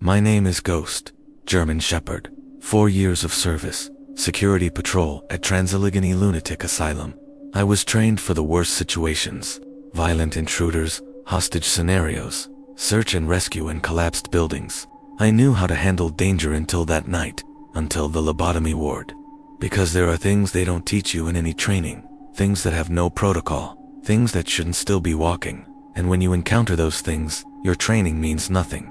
My name is Ghost, German Shepherd, 4 years of service, security patrol at Transallegheny Lunatic Asylum. I was trained for the worst situations, violent intruders, hostage scenarios, search and rescue in collapsed buildings. I knew how to handle danger until that night, until the lobotomy ward. Because there are things they don't teach you in any training, things that have no protocol, things that shouldn't still be walking, and when you encounter those things, your training means nothing.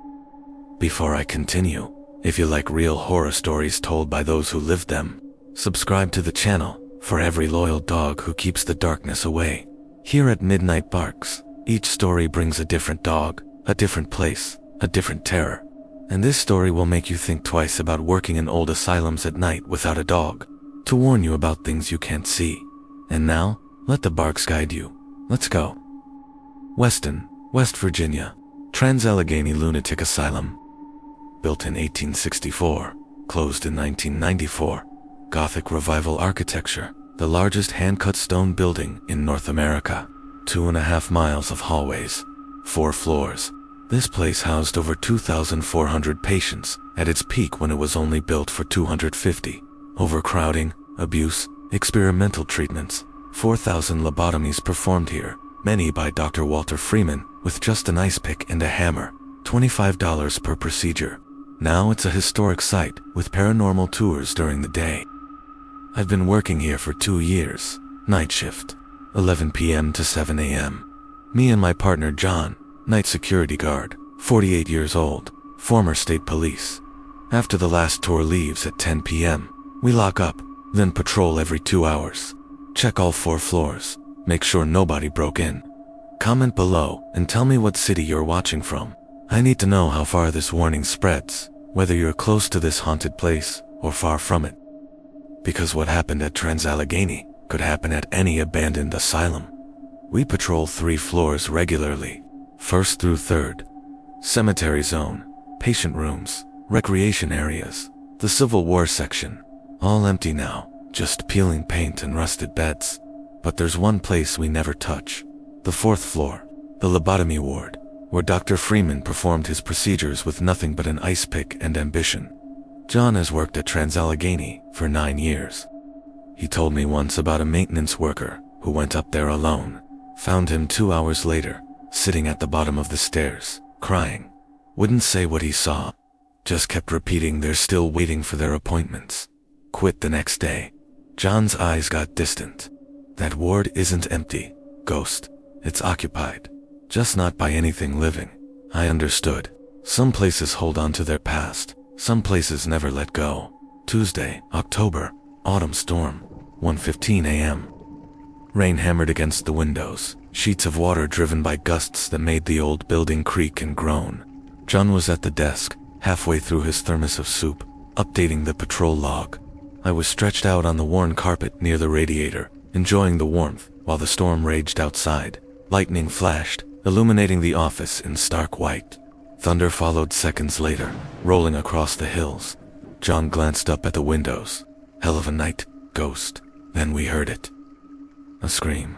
Before I continue, if you like real horror stories told by those who lived them, subscribe to the channel for every loyal dog who keeps the darkness away. Here at Midnight Barks, each story brings a different dog, a different place, a different terror. And this story will make you think twice about working in old asylums at night without a dog, to warn you about things you can't see. And now, let the barks guide you. Let's go. Weston, West Virginia, Transallegheny Lunatic Asylum. Built in 1864, closed in 1994. Gothic Revival architecture, the largest hand-cut stone building in North America. 2.5 miles of hallways, 4 floors. This place housed over 2,400 patients at its peak when it was only built for 250. Overcrowding, abuse, experimental treatments. 4,000 lobotomies performed here, many by Dr. Walter Freeman, with just an ice pick and a hammer. $25 per procedure. Now it's a historic site with paranormal tours during the day. I've been working here for 2 years, night shift, 11 p.m. to 7 a.m. Me and my partner John, night security guard, 48 years old, former state police. After the last tour leaves at 10 p.m., we lock up, then patrol every 2 hours. Check all 4 floors, make sure nobody broke in. Comment below and tell me what city you're watching from. I need to know how far this warning spreads, whether you're close to this haunted place or far from it. Because what happened at Transallegheny could happen at any abandoned asylum. We patrol 3 floors regularly, 1st through 3rd. Cemetery zone, patient rooms, recreation areas, the Civil War section. All empty now, just peeling paint and rusted beds. But there's one place we never touch. The 4th floor, the lobotomy ward, where Dr. Freeman performed his procedures with nothing but an ice pick and ambition. John has worked at Transallegheny for 9 years. He told me once about a maintenance worker who went up there alone, found him 2 hours later, sitting at the bottom of the stairs, crying. Wouldn't say what he saw, just kept repeating they're still waiting for their appointments. Quit the next day. John's eyes got distant. That ward isn't empty, Ghost. It's occupied. Just not by anything living. I understood. Some places hold on to their past. Some places never let go. Tuesday, October, autumn storm, 1:15 a.m. Rain hammered against the windows, sheets of water driven by gusts that made the old building creak and groan. John was at the desk, halfway through his thermos of soup, updating the patrol log. I was stretched out on the worn carpet near the radiator, enjoying the warmth while the storm raged outside. Lightning flashed, illuminating the office in stark white. Thunder followed seconds later, rolling across the hills. John glanced up at the windows. Hell of a night, Ghost. Then we heard it. A scream.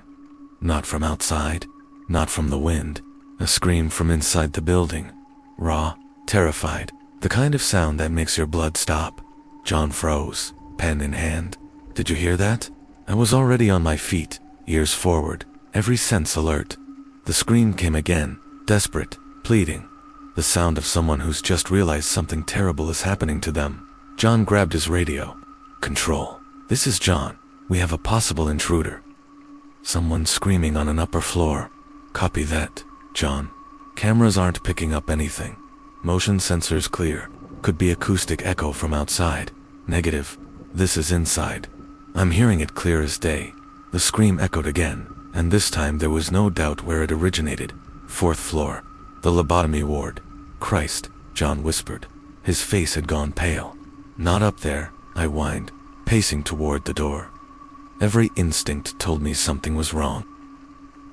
Not from outside, not from the wind. A scream from inside the building. Raw, terrified, the kind of sound that makes your blood stop. John froze, pen in hand. Did you hear that? I was already on my feet, ears forward, every sense alert. The scream came again, desperate, pleading. The sound of someone who's just realized something terrible is happening to them. John grabbed his radio. Control. This is John. We have a possible intruder. Someone screaming on an upper floor. Copy that, John. Cameras aren't picking up anything. Motion sensors clear. Could be acoustic echo from outside. Negative. This is inside. I'm hearing it clear as day. The scream echoed again, and this time there was no doubt where it originated. 4th floor. The lobotomy ward. Christ, John whispered. His face had gone pale. Not up there, I whined, pacing toward the door. Every instinct told me something was wrong.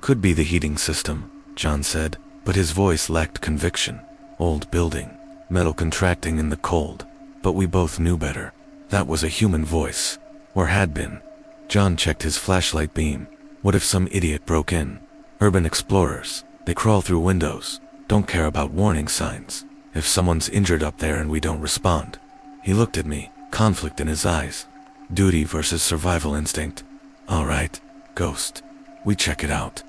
Could be the heating system, John said, but his voice lacked conviction. Old building, metal contracting in the cold, but we both knew better. That was a human voice, or had been. John checked his flashlight beam. What if some idiot broke in? Urban explorers, they crawl through windows, don't care about warning signs. If someone's injured up there and we don't respond. He looked at me, conflict in his eyes. Duty versus survival instinct. All right, Ghost. We check it out.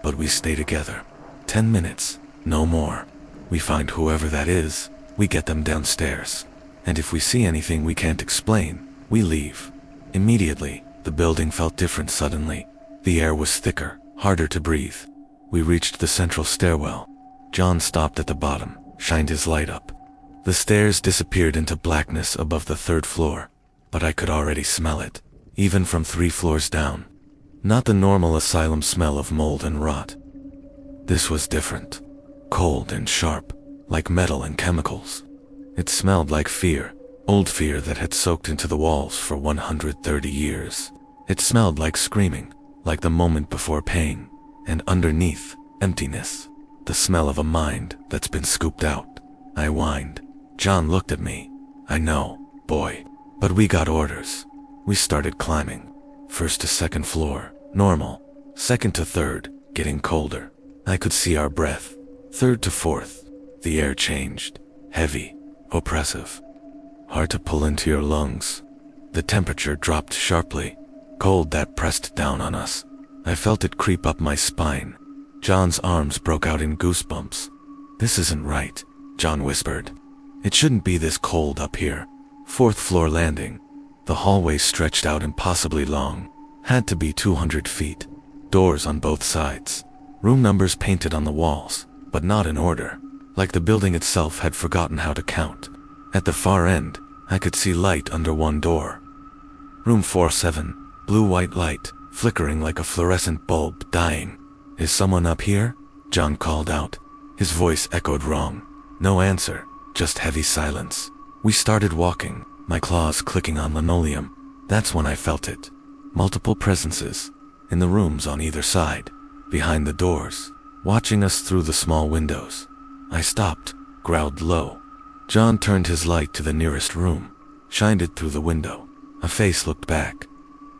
But we stay together. 10 minutes, no more. We find whoever that is, we get them downstairs. And if we see anything we can't explain, we leave. Immediately, the building felt different suddenly. The air was thicker, harder to breathe. We reached the central stairwell. John stopped at the bottom, shined his light up. The stairs disappeared into blackness above the 3rd floor, but I could already smell it, even from 3 floors down. Not the normal asylum smell of mold and rot. This was different. Cold and sharp, like metal and chemicals. It smelled like fear, old fear that had soaked into the walls for 130 years. It smelled like screaming, like the moment before pain, and underneath, emptiness. The smell of a mind that's been scooped out. I whined. John looked at me. I know, boy. But we got orders. We started climbing. 1st to 2nd floor, normal. 2nd to 3rd, getting colder. I could see our breath. 3rd to 4th, the air changed. Heavy, oppressive. Hard to pull into your lungs. The temperature dropped sharply. Cold that pressed down on us. I felt it creep up my spine. John's arms broke out in goosebumps. This isn't right, John whispered. It shouldn't be this cold up here. 4th floor landing. The hallway stretched out impossibly long. Had to be 200 feet. Doors on both sides. Room numbers painted on the walls, but not in order. Like the building itself had forgotten how to count. At the far end, I could see light under one door. Room 47, blue-white light, flickering like a fluorescent bulb dying. Is someone up here? John called out. His voice echoed wrong. No answer, just heavy silence. We started walking, my claws clicking on linoleum. That's when I felt it. Multiple presences. In the rooms on either side. Behind the doors. Watching us through the small windows. I stopped, growled low. John turned his light to the nearest room. Shined it through the window. A face looked back.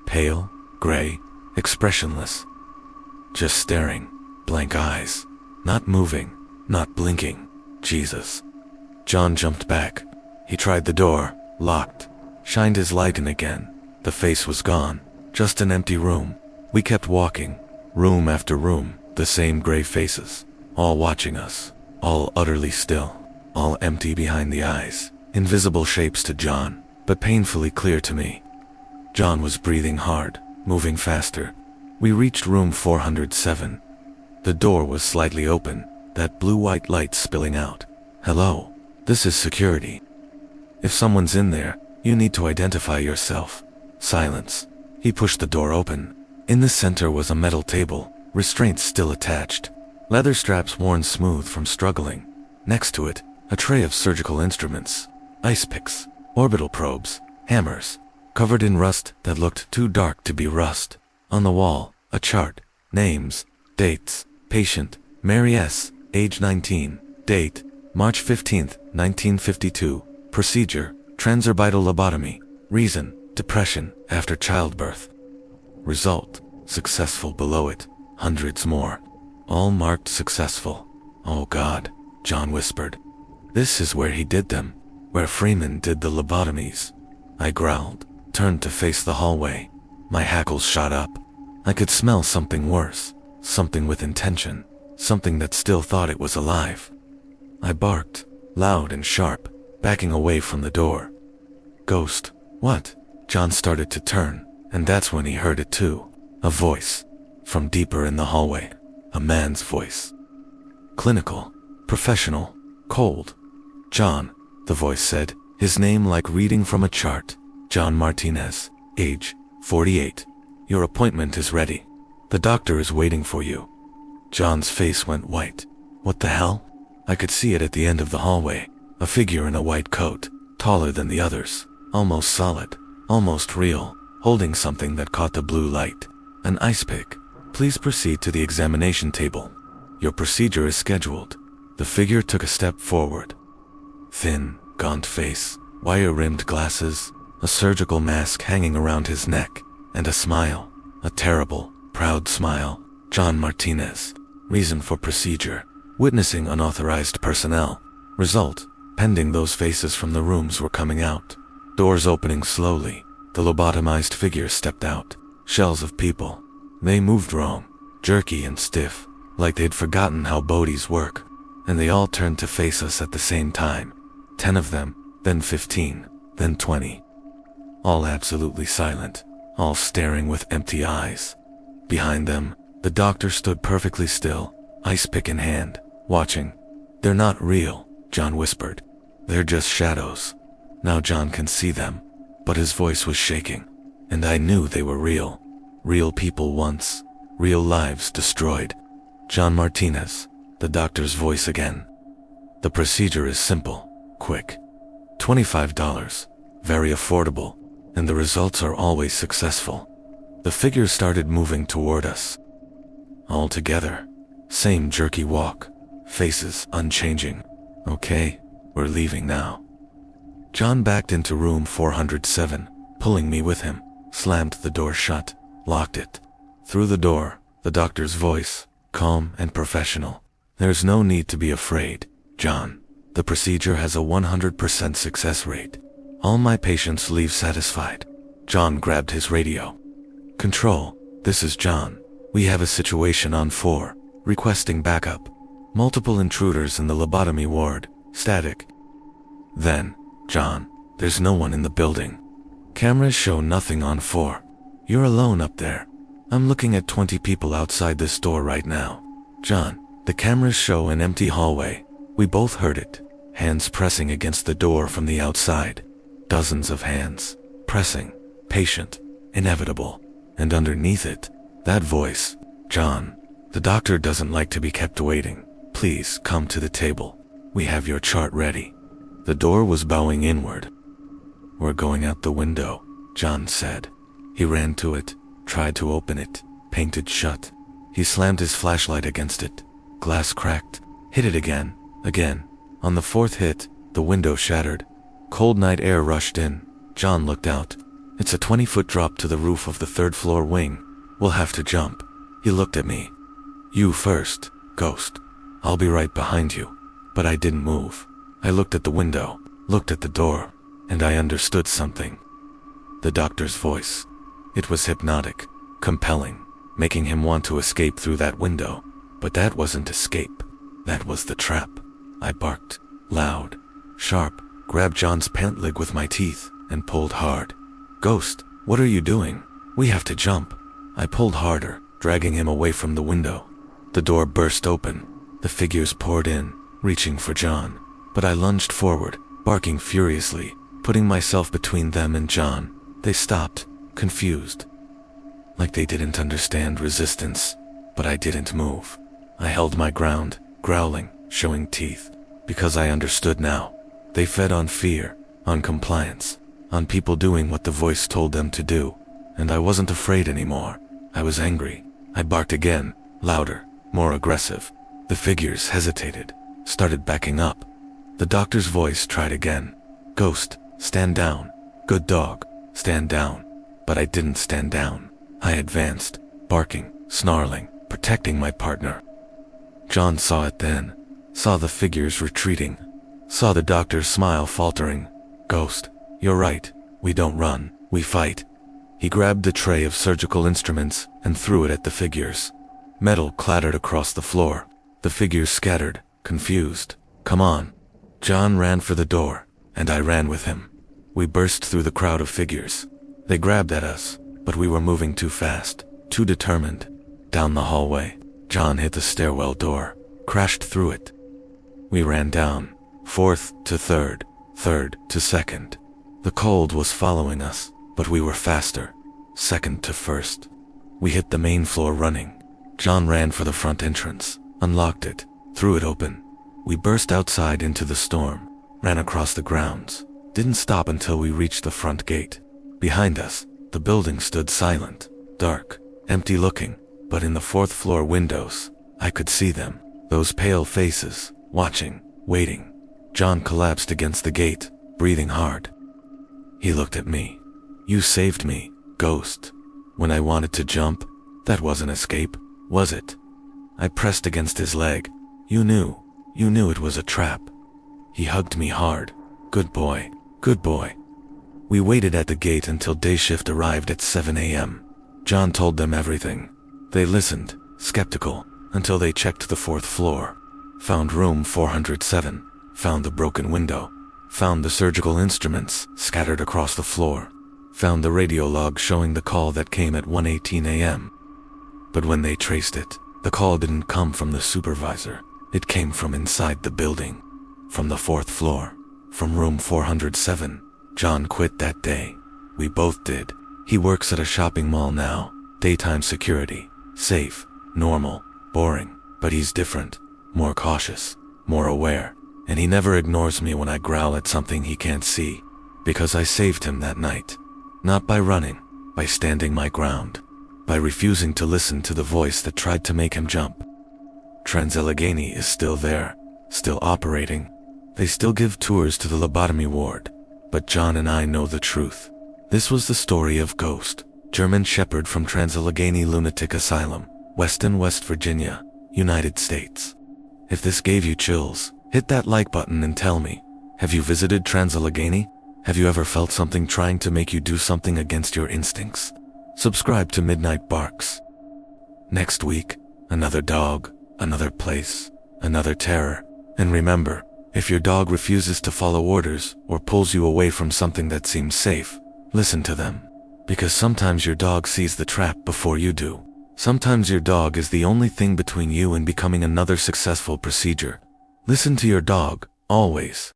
Pale, gray, expressionless. Just staring. Blank eyes. Not moving. Not blinking. Jesus. John jumped back. He tried the door. Locked. Shined his light in again. The face was gone. Just an empty room. We kept walking. Room after room. The same gray faces. All watching us. All utterly still. All empty behind the eyes. Invisible shapes to John, but painfully clear to me. John was breathing hard, moving faster. We reached room 407. The door was slightly open, that blue-white light spilling out. Hello, this is security. If someone's in there, you need to identify yourself. Silence. He pushed the door open. In the center was a metal table, restraints still attached. Leather straps worn smooth from struggling. Next to it, a tray of surgical instruments. Ice picks, orbital probes, hammers, covered in rust that looked too dark to be rust. On the wall, a chart, names, dates, patient, Mary S., age 19, date, March 15th, 1952, procedure, transorbital lobotomy, reason, depression after childbirth. Result, successful below it, hundreds more, all marked successful. Oh God, John whispered. This is where he did them, where Freeman did the lobotomies. I growled, turned to face the hallway. My hackles shot up. I could smell something worse, something with intention, something that still thought it was alive. I barked, loud and sharp, backing away from the door. Ghost, what? John started to turn, and that's when he heard it too. A voice, from deeper in the hallway, a man's voice. Clinical, professional, cold. John, the voice said, his name like reading from a chart. John Martinez, age 48. Your appointment is ready. The doctor is waiting for you. John's face went white. What the hell? I could see it at the end of the hallway. A figure in a white coat, taller than the others, almost solid, almost real, holding something that caught the blue light. An ice pick. Please proceed to the examination table. Your procedure is scheduled. The figure took a step forward. Thin, gaunt face, wire-rimmed glasses, a surgical mask hanging around his neck, and a smile, a terrible, proud smile. John Martinez. Reason for procedure. Witnessing unauthorized personnel. Result, pending those faces from the rooms were coming out. Doors opening slowly. The lobotomized figures stepped out. Shells of people. They moved wrong, jerky and stiff, like they'd forgotten how bodies work. And they all turned to face us at the same time. 10 of them, then 15, then 20. All absolutely silent, all staring with empty eyes. Behind them, the doctor stood perfectly still, ice pick in hand, watching. "They're not real," John whispered. "They're just shadows." Now John can see them, but his voice was shaking, and I knew they were real. Real people once, real lives destroyed. "John Martinez," the doctor's voice again. "The procedure is simple, quick. $25, very affordable, and the results are always successful." The figures started moving toward us. All together, same jerky walk, faces unchanging. "Okay, we're leaving now." John backed into room 407, pulling me with him, slammed the door shut, locked it. Through the door, the doctor's voice, calm and professional. "There's no need to be afraid, John. The procedure has a 100% success rate. All my patients leave satisfied." John grabbed his radio. "Control, this is John. We have a situation on 4, requesting backup. Multiple intruders in the lobotomy ward, static." "Then, John, there's no one in the building. Cameras show nothing on 4. You're alone up there. I'm looking at 20 people outside this door right now. John, the cameras show an empty hallway." We both heard it, hands pressing against the door from the outside. Dozens of hands, pressing, patient, inevitable. And underneath it, that voice, "John, the doctor doesn't like to be kept waiting. Please come to the table. We have your chart ready." The door was bowing inward. "We're going out the window," John said. He ran to it, tried to open it, painted shut. He slammed his flashlight against it. Glass cracked, hit it again. On the 4th hit, the window shattered. Cold night air rushed in. John looked out. "It's a 20-foot drop to the roof of the 3rd floor wing. We'll have to jump." He looked at me. "You first, Ghost. I'll be right behind you." But I didn't move. I looked at the window, looked at the door, and I understood something. The doctor's voice. It was hypnotic, compelling, making him want to escape through that window. But that wasn't escape. That was the trap. I barked, loud, sharp, grabbed John's pant leg with my teeth, and pulled hard. "Ghost, what are you doing? We have to jump." I pulled harder, dragging him away from the window. The door burst open. The figures poured in, reaching for John. But I lunged forward, barking furiously, putting myself between them and John. They stopped, confused. Like they didn't understand resistance, but I didn't move. I held my ground, growling, showing teeth, because I understood now. They fed on fear, on compliance, on people doing what the voice told them to do. And I wasn't afraid anymore. I was angry. I barked again, louder, more aggressive. The figures hesitated, started backing up. The doctor's voice tried again. "Ghost, stand down. Good dog, stand down." But I didn't stand down. I advanced, barking, snarling, protecting my partner. John saw it then, saw the figures retreating, saw the doctor's smile faltering. "Ghost, you're right. We don't run, we fight." He grabbed a tray of surgical instruments and threw it at the figures. Metal clattered across the floor. The figures scattered, confused. "Come on." John ran for the door, and I ran with him. We burst through the crowd of figures. They grabbed at us, but we were moving too fast, too determined. Down the hallway, John hit the stairwell door, crashed through it. We ran down, 4th to 3rd, 3rd to 2nd. The cold was following us, but we were faster, 2nd to 1st. We hit the main floor running. John ran for the front entrance, unlocked it, threw it open. We burst outside into the storm, ran across the grounds, didn't stop until we reached the front gate. Behind us, the building stood silent, dark, empty looking, but in the 4th floor windows, I could see them, those pale faces, watching, waiting. John collapsed against the gate, breathing hard. He looked at me. "You saved me, Ghost. When I wanted to jump, that wasn't escape, was it?" I pressed against his leg. You knew it was a trap." He hugged me hard. Good boy, good boy. We waited at the gate until day shift arrived at 7 a.m. John told them everything. They listened, skeptical, until they checked the 4th floor. Found room 407, found the broken window, found the surgical instruments scattered across the floor, found the radio log showing the call that came at 1:18 a.m. But when they traced it, the call didn't come from the supervisor. It came from inside the building, from the 4th floor, from room 407. John quit that day. We both did. He works at a shopping mall now, daytime security, safe, normal, boring, but he's different, more cautious, more aware, and he never ignores me when I growl at something he can't see, because I saved him that night. Not by running, by standing my ground, by refusing to listen to the voice that tried to make him jump. Trans-Allegheny is still there, still operating. They still give tours to the lobotomy ward, but John and I know the truth. This was the story of Ghost, German Shepherd from Trans-Allegheny Lunatic Asylum, Weston, West Virginia, United States. If this gave you chills, hit that like button and tell me, have you visited Trans-Allegheny? Have you ever felt something trying to make you do something against your instincts? Subscribe to Midnight Barks. Next week, another dog, another place, another terror. And remember, if your dog refuses to follow orders or pulls you away from something that seems safe, listen to them. Because sometimes your dog sees the trap before you do. Sometimes your dog is the only thing between you and becoming another successful procedure. Listen to your dog, always.